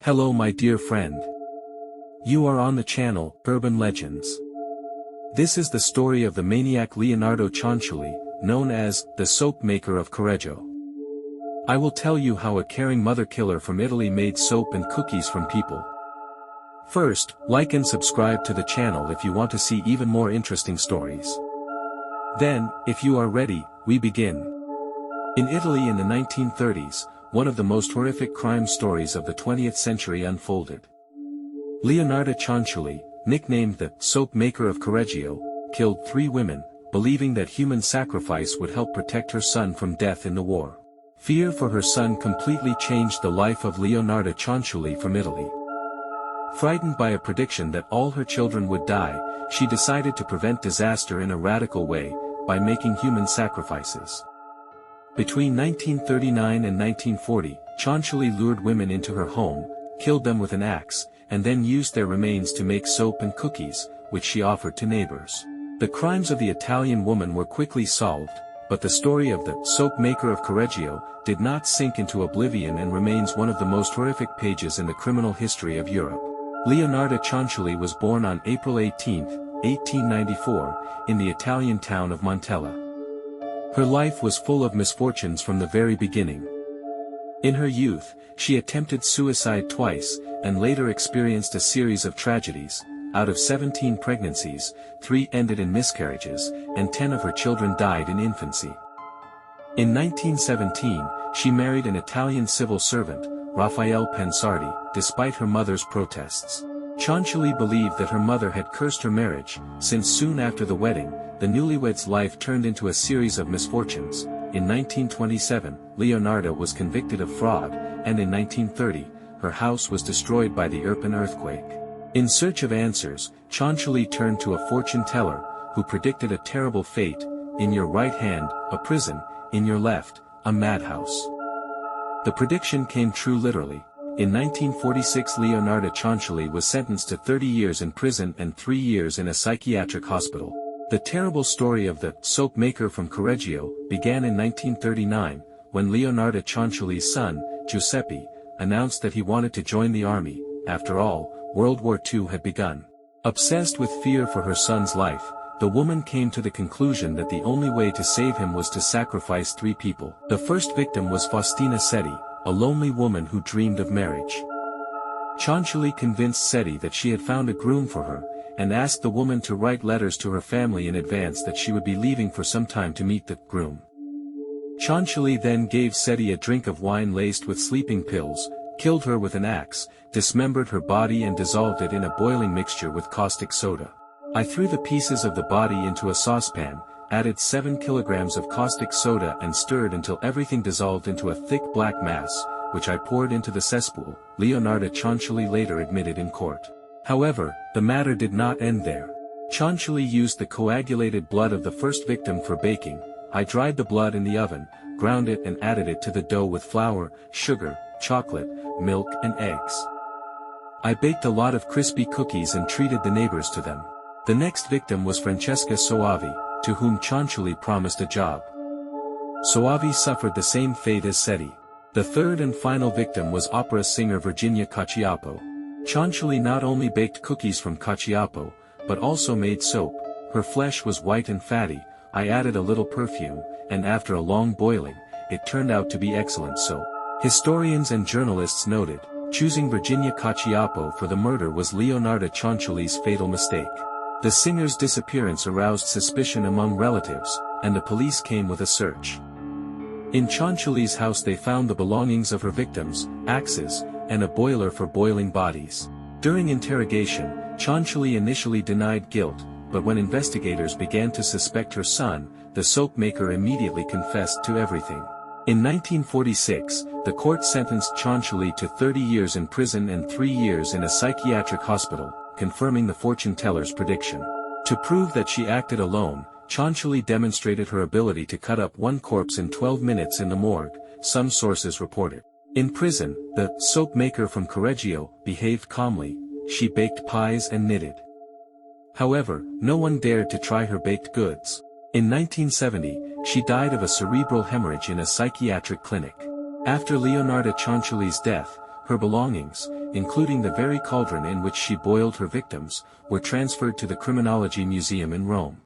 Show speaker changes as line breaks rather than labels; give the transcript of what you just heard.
Hello my dear friend. You are on the channel, Urban Legends. This is the story of the maniac Leonarda Cianciulli, known as, the soap maker of Correggio. I will tell you how a caring mother killer from Italy made soap and cookies from people. First, like and subscribe to the channel if you want to see even more interesting stories. Then, if you are ready, we begin. In Italy in the 1930s, one of the most horrific crime stories of the 20th century unfolded. Leonarda Cianciulli, nicknamed the soap maker of Correggio, killed 3 women, believing that human sacrifice would help protect her son from death in the war. Fear for her son completely changed the life of Leonarda Cianciulli from Italy. Frightened by a prediction that all her children would die, she decided to prevent disaster in a radical way, by making human sacrifices. Between 1939 and 1940, Cianciulli lured women into her home, killed them with an axe, and then used their remains to make soap and cookies, which she offered to neighbors. The crimes of the Italian woman were quickly solved, but the story of the soap maker of Correggio did not sink into oblivion and remains one of the most horrific pages in the criminal history of Europe. Leonarda Cianciulli was born on April 18, 1894, in the Italian town of Montella. Her life was full of misfortunes from the very beginning. In her youth, she attempted suicide twice, and later experienced a series of tragedies. Out of 17 pregnancies, 3 ended in miscarriages, and 10 of her children died in infancy. In 1917, she married an Italian civil servant, Raffaele Pensardi, despite her mother's protests. Cianciulli believed that her mother had cursed her marriage, since soon after the wedding, the newlyweds' life turned into a series of misfortunes. In 1927, Leonarda was convicted of fraud, and in 1930, her house was destroyed by the Irpin earthquake. In search of answers, Cianciulli turned to a fortune teller, who predicted a terrible fate: in your right hand, a prison; in your left, a madhouse. The prediction came true literally. In 1946, Leonarda Cianciulli was sentenced to 30 years in prison and 3 years in a psychiatric hospital. The terrible story of the soap maker from Correggio began in 1939, when Leonarda Cianciulli's son, Giuseppe, announced that he wanted to join the army. After all, World War II had begun. Obsessed with fear for her son's life, the woman came to the conclusion that the only way to save him was to sacrifice 3 people. The first victim was Faustina Setti, a lonely woman who dreamed of marriage. Cianciulli convinced Setti that she had found a groom for her, and asked the woman to write letters to her family in advance that she would be leaving for some time to meet the groom. Cianciulli then gave Setti a drink of wine laced with sleeping pills, killed her with an axe, dismembered her body and dissolved it in a boiling mixture with caustic soda. I threw the pieces of the body into a saucepan, added 7 kilograms of caustic soda and stirred until everything dissolved into a thick black mass, which I poured into the cesspool, Leonarda Cianciulli later admitted in court. However, the matter did not end there. Cianciulli used the coagulated blood of the first victim for baking. I dried the blood in the oven, ground it and added it to the dough with flour, sugar, chocolate, milk and eggs. I baked a lot of crispy cookies and treated the neighbors to them. The next victim was Francesca Soavi, to whom Cianciulli promised a job. Soavi suffered the same fate as Setti. The third and final victim was opera singer Virginia Cacioppo. Cianciulli not only baked cookies from cacioppo, but also made soap. Her flesh was white and fatty. I added a little perfume, and after a long boiling, it turned out to be excellent soap. Historians and journalists noted, choosing Virginia Cacioppo for the murder was Leonarda Cianciulli's fatal mistake. The singer's disappearance aroused suspicion among relatives, and the police came with a search. In Cianciulli's house they found the belongings of her victims, axes, and a boiler for boiling bodies. During interrogation, Cianciulli initially denied guilt, but when investigators began to suspect her son, the soap maker immediately confessed to everything. In 1946, the court sentenced Cianciulli to 30 years in prison and 3 years in a psychiatric hospital, confirming the fortune teller's prediction. To prove that she acted alone, Cianciulli demonstrated her ability to cut up one corpse in 12 minutes in the morgue, some sources reported. In prison, the soap maker from Correggio behaved calmly. She baked pies and knitted. However, no one dared to try her baked goods. In 1970, she died of a cerebral hemorrhage in a psychiatric clinic. After Leonarda Cianciulli's death, Her belongings, including the very cauldron in which she boiled her victims, were transferred to the Criminology Museum in Rome.